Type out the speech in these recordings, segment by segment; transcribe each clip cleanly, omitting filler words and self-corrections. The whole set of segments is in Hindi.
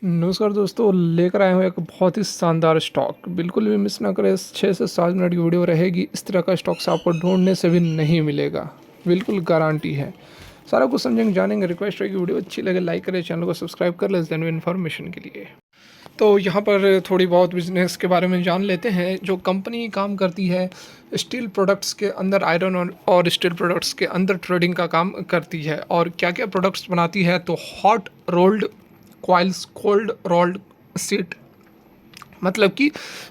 नमस्कार दोस्तों, लेकर आए हुए एक बहुत ही शानदार स्टॉक। बिल्कुल भी मिस ना करें, 6 से 7 मिनट की वीडियो रहेगी। इस तरह का स्टॉक्स आपको ढूंढने से भी नहीं मिलेगा, बिल्कुल गारंटी है। सारा कुछ समझेंगे जानेंगे। रिक्वेस्ट है कि वीडियो अच्छी लगे लाइक करें, चैनल को सब्सक्राइब कर लें जेन्युइन इन्फॉर्मेशन के लिए। तो यहाँ पर थोड़ी बहुत बिजनेस के बारे में जान लेते हैं। जो कंपनी काम करती है स्टील प्रोडक्ट्स के अंदर, आयरन और स्टील प्रोडक्ट्स के अंदर ट्रेडिंग का काम करती है। और क्या क्या प्रोडक्ट्स बनाती है, तो hot rolled coils, cold rolled sheet, मतलब कि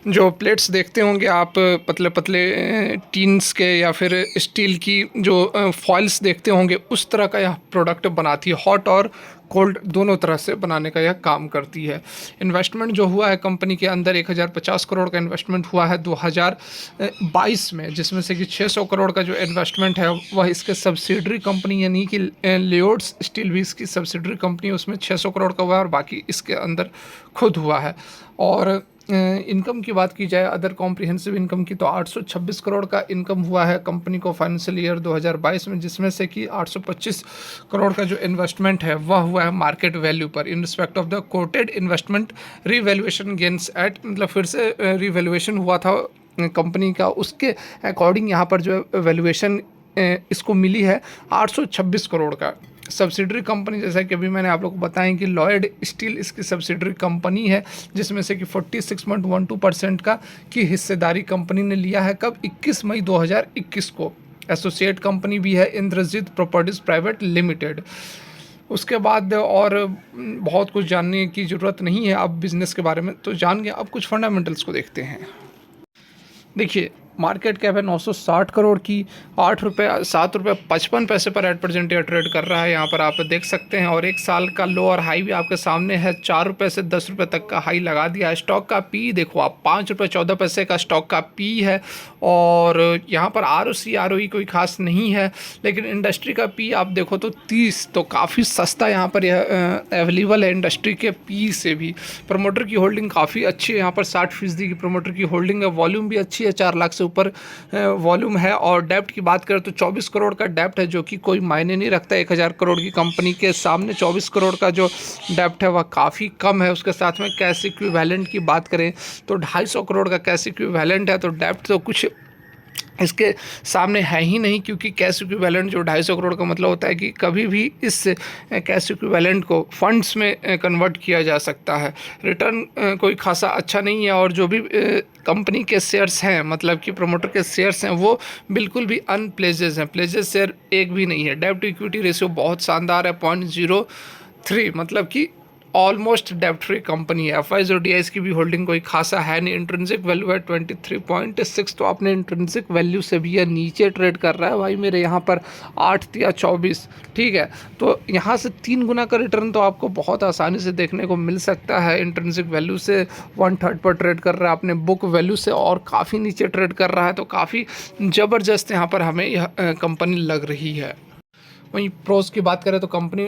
जो प्लेट्स देखते होंगे आप, पतले पतले टीन्स के या फिर स्टील की जो फॉइल्स देखते होंगे, उस तरह का यह प्रोडक्ट बनाती है। हॉट और कोल्ड दोनों तरह से बनाने का यह काम करती है। इन्वेस्टमेंट जो हुआ है कंपनी के अंदर, 1050 करोड़ का इन्वेस्टमेंट हुआ है 2022 में, जिसमें से कि 600 करोड़ का जो इन्वेस्टमेंट है वह इसके सब्सिडरी कंपनी यानी कि लियोड्स स्टील भी इसकी सब्सिडरी कंपनी, उसमें 600 करोड़ का हुआ है और बाकी इसके अंदर खुद हुआ है। और इनकम की बात की जाए, अदर कॉम्प्रिहेंसिव इनकम की, तो 826 करोड़ का इनकम हुआ है कंपनी को फाइनेंशियल ईयर 2022 में, जिसमें से कि 825 करोड़ का जो इन्वेस्टमेंट है वह हुआ है मार्केट वैल्यू पर, in respect of the quoted investment revaluation gains at, मतलब फिर से रीवैल्यूएशन हुआ था कंपनी का, उसके अकॉर्डिंग यहाँ पर जो वैल्यूएशन इसको मिली है 826 करोड़ का। सब्सिडरी कंपनी, जैसा कि अभी मैंने आप लोग को बताया कि लॉयड स्टील इसकी सब्सिडरी कंपनी है, जिसमें से कि 46.12% का की हिस्सेदारी कंपनी ने लिया है। कब? 21 मई 2021 को। एसोसिएट कंपनी भी है इंद्रजीत प्रॉपर्टीज प्राइवेट लिमिटेड। उसके बाद और बहुत कुछ जानने की ज़रूरत नहीं है अब बिज़नेस के बारे में, तो जान गए। अब कुछ फंडामेंटल्स को देखते हैं। देखिए, मार्केट कैप है 960 करोड़ की, 8 रुपये 7 रुपये 55 पैसे पर एट प्रेजेंट यह ट्रेड कर रहा है, यहाँ पर आप देख सकते हैं। और एक साल का लो और हाई भी आपके सामने है, 4 रुपये से 10 रुपये तक का हाई लगा दिया है। स्टॉक का पी देखो आप, 5 रुपये 14 पैसे का स्टॉक का पी है। और यहाँ पर ROC ROE कोई खास नहीं है, लेकिन इंडस्ट्री का पी आप देखो तो 30, तो काफ़ी सस्ता यहाँ पर यह अवेलेबल है इंडस्ट्री के पी से भी। प्रमोटर की होल्डिंग काफ़ी अच्छी है, यहाँ पर 60% की प्रमोटर की होल्डिंग है। वॉल्यूम भी अच्छी है, 4 लाख से ऊपर वॉल्यूम है। और डेप्ट की बात करें तो 24 करोड़ का डेप्ट है, जो कि कोई मायने नहीं रखता। 1000 करोड़ की कंपनी के सामने 24 करोड़ का जो डेप्ट है वह काफ़ी कम है। उसके साथ में कैश इक्विवेलेंट की बात करें तो 250 करोड़ का कैश इक्विवेलेंट है, तो डेप्ट तो कुछ इसके सामने है ही नहीं, क्योंकि कैश इक्विवेलेंट जो 250 करोड़ का मतलब होता है कि कभी भी इस कैश इक्विवेलेंट को फंड्स में कन्वर्ट किया जा सकता है। रिटर्न कोई खासा अच्छा नहीं है। और जो भी कंपनी के शेयर्स हैं, मतलब कि प्रमोटर के शेयर्स हैं, वो बिल्कुल भी अनप्लेजेस हैं, प्लेजेस शेयर एक भी नहीं है। डेब्ट टू इक्विटी रेशियो बहुत शानदार है, 0.03, मतलब कि ऑलमोस्ट डेब्ट फ्री कंपनी है। FIs और DIs की भी होल्डिंग कोई खासा है नहीं। इंट्रिंसिक वैल्यू है 23.6, तो अपने इंट्रिंसिक वैल्यू से भी यह नीचे ट्रेड कर रहा है भाई मेरे। यहाँ पर 8 या 24, ठीक है, तो यहाँ से 3 गुना का रिटर्न तो आपको बहुत आसानी से देखने को मिल सकता है। इंट्रिंसिक वैल्यू से 1/3 पर ट्रेड कर रहा है, अपने बुक वैल्यू से और काफ़ी नीचे ट्रेड कर रहा है, तो काफ़ी ज़बरदस्त यहाँ पर हमें यह कंपनी लग रही है। वहीं प्रोस की बात करें तो कंपनी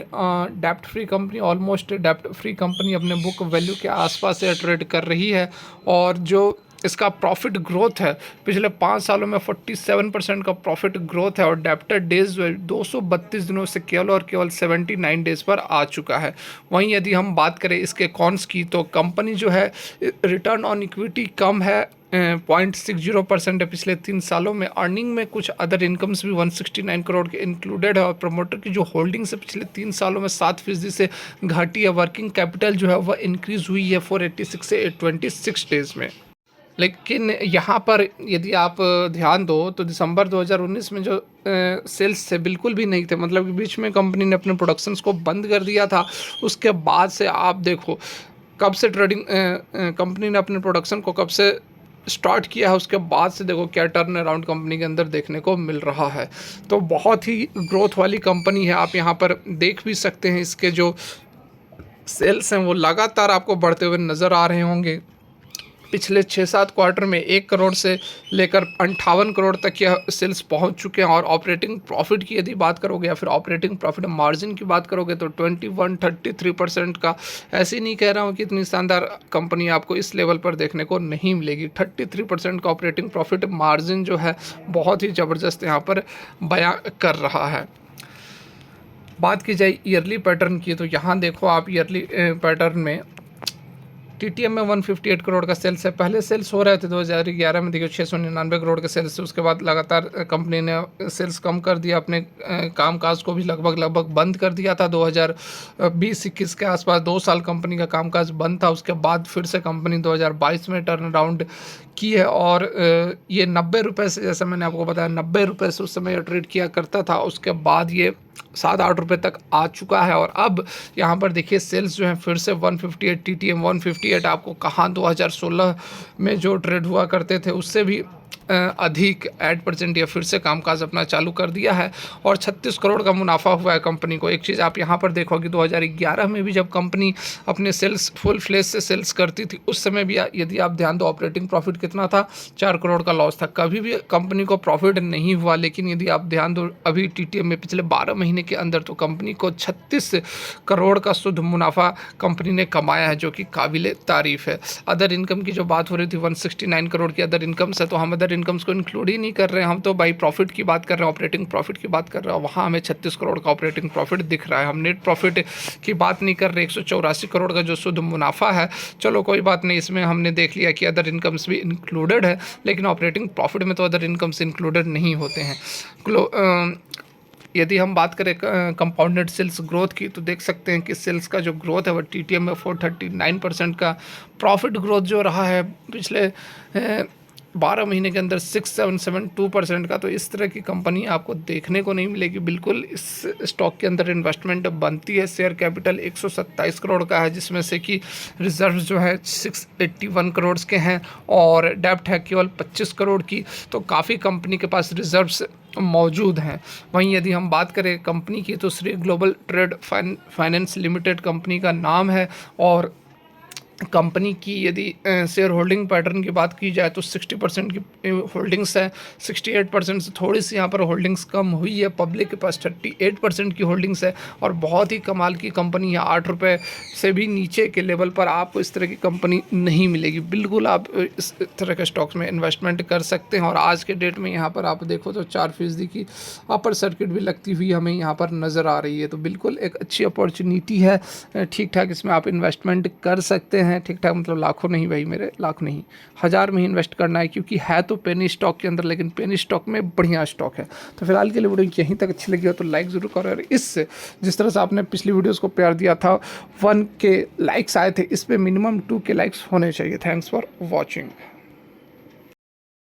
डेप्ट फ्री कंपनी, ऑलमोस्ट डेप्ट फ्री कंपनी अपने बुक वैल्यू के आसपास से ट्रेड कर रही है। और जो इसका प्रॉफिट ग्रोथ है पिछले 5 सालों में 47% का प्रॉफिट ग्रोथ है। और डेप्टर डेज 232 दिनों से केवल और केवल 79 डेज पर आ चुका है। वहीं यदि हम बात करें इसके कॉन्स की, तो कंपनी जो है रिटर्न ऑन इक्विटी कम है, 0.60% है पिछले 3 सालों में। अर्निंग में कुछ अदर इनकम्स भी 169 करोड़ के इंक्लूडेड है। और प्रमोटर की जो होल्डिंग्स है पिछले 3 सालों में 7% से घटी है। वर्किंग कैपिटल जो है वह इंक्रीज हुई है 486 से 826 डेज में। लेकिन यहाँ पर यदि आप ध्यान दो तो दिसंबर 2019 में जो सेल्स थे बिल्कुल भी नहीं थे, मतलब कि बीच में कंपनी ने अपने प्रोडक्शंस को बंद कर दिया था। उसके बाद से आप देखो कब से ट्रेडिंग कंपनी ने अपने प्रोडक्शन को कब से स्टार्ट किया है, उसके बाद से देखो क्या टर्न अराउंड कंपनी के अंदर देखने को मिल रहा है। तो बहुत ही ग्रोथ वाली कंपनी है। आप यहाँ पर देख भी सकते हैं इसके जो सेल्स हैं वो लगातार आपको बढ़ते हुए नज़र आ रहे होंगे। पिछले 6-7 क्वार्टर में 1 करोड़ से लेकर 58 करोड़ तक यह सेल्स पहुंच चुके हैं। और ऑपरेटिंग प्रॉफिट की यदि बात करोगे या फिर ऑपरेटिंग प्रॉफिट मार्जिन की बात करोगे तो 33% का। ऐसे नहीं कह रहा हूं कि इतनी शानदार कंपनी आपको इस लेवल पर देखने को नहीं मिलेगी। 33% का ऑपरेटिंग प्रॉफिट मार्जिन जो है बहुत ही ज़बरदस्त यहाँ पर बयां कर रहा है। बात की जाए ईयरली पैटर्न की, तो यहाँ देखो आप ईयरली पैटर्न में टीटीएम में 158 करोड़ का सेल्स है। पहले सेल्स हो रहे थे 2011 में, देखिए 699 करोड़ के सेल्स थे। उसके बाद लगातार कंपनी ने सेल्स कम कर दिया, अपने कामकाज को भी लगभग बंद कर दिया था। 2020-21 के आसपास 2 साल कंपनी का कामकाज बंद था। उसके बाद फिर से कंपनी 2022 में टर्न अराउंड की है और ये 90 रुपये से, जैसा मैंने आपको बताया 90 रुपये से उस समय ट्रेड किया करता था। उसके बाद ये 7-8 रुपये तक आ चुका है और अब यहाँ पर देखिए सेल्स जो है फिर से 158, टीटीएम 158 आपको कहाँ 2016 में जो ट्रेड हुआ करते थे उससे भी अधिक 8% या फिर से कामकाज अपना चालू कर दिया है और 36 करोड़ का मुनाफा हुआ है कंपनी को। एक चीज़ आप यहाँ पर देखोगे 2011 में भी जब कंपनी अपने सेल्स फुल फ्लेज से सेल्स करती थी उस समय भी यदि आप ध्यान दो ऑपरेटिंग प्रॉफिट कितना था, 4 करोड़ का लॉस था। कभी भी कंपनी को प्रॉफिट नहीं हुआ। लेकिन यदि आप ध्यान दो अभी टीटीएम में पिछले 12 महीने के अंदर तो कंपनी को 36 करोड़ का शुद्ध मुनाफा कंपनी ने कमाया है, जो कि काबिल तारीफ है। अदर इनकम की जो बात हो रही थी 169 करोड़ की अदर इनकम से, तो हम अदर इनकम्स को इंक्लूड ही नहीं कर रहे हैं। हम तो भाई प्रॉफिट की बात कर रहे हैं, ऑपरेटिंग प्रॉफिट की बात कर रहे हैं। वहाँ हमें 36 करोड़ का ऑपरेटिंग प्रॉफिट दिख रहा है। हम नेट प्रॉफिट की बात नहीं कर रहे। 184 करोड़ का जो शुद्ध मुनाफा है, चलो कोई बात नहीं, इसमें हमने देख लिया कि अदर इनकम्स भी इंक्लूडेड है, लेकिन ऑपरेटिंग प्रॉफिट में तो अदर इनकम्स इंक्लूडेड नहीं होते हैं। यदि हम बात करें कंपाउंडेड सेल्स ग्रोथ की, तो देख सकते हैं कि सेल्स का जो ग्रोथ है वो टीटीएम में 439% का, प्रॉफिट ग्रोथ जो रहा है पिछले 12 महीने के अंदर 6772% का। तो इस तरह की कंपनी आपको देखने को नहीं मिलेगी। बिल्कुल इस स्टॉक के अंदर इन्वेस्टमेंट बनती है। शेयर कैपिटल 127 करोड़ का है, जिसमें से कि रिजर्व जो है 681 करोड़ के हैं और डेब्ट है केवल 25 करोड़ की। तो काफ़ी कंपनी के पास रिजर्व्स मौजूद हैं। वहीं यदि हम बात करें कंपनी की, तो Shri global trade finance limited company का नाम है और कंपनी की यदि शेयर होल्डिंग पैटर्न की बात की जाए तो 60% की होल्डिंग्स है। 68% से थोड़ी सी यहाँ पर होल्डिंग्स कम हुई है। पब्लिक के पास 38% की होल्डिंग्स है और बहुत ही कमाल की कंपनी है। 8 रुपये से भी नीचे के लेवल पर आपको इस तरह की कंपनी नहीं मिलेगी। बिल्कुल आप इस तरह के स्टॉक्स में इन्वेस्टमेंट कर सकते हैं। और आज के डेट में यहाँ पर आप देखो तो 4% की अपर सर्किट भी लगती हुई हमें यहाँ पर नज़र आ रही है। तो बिल्कुल एक अच्छी अपॉर्चुनिटी है, ठीक ठाक इसमें आप इन्वेस्टमेंट कर सकते हैं। ठीक ठाक मतलब लाखों नहीं भाई मेरे, लाख नहीं, 1000 में ही इन्वेस्ट करना है, क्योंकि है तो पेनी स्टॉक के अंदर, लेकिन पेनी स्टॉक में बढ़िया स्टॉक है। तो फिलहाल के लिए वीडियो यहीं तक अच्छी लगी हो तो लाइक ज़रूर करो। और इससे जिस तरह से आपने पिछली वीडियोस को प्यार दिया था, 1 के लाइक्स आए थे, इस पर मिनिमम 2 के लाइक्स होने चाहिए। Thanks for watching.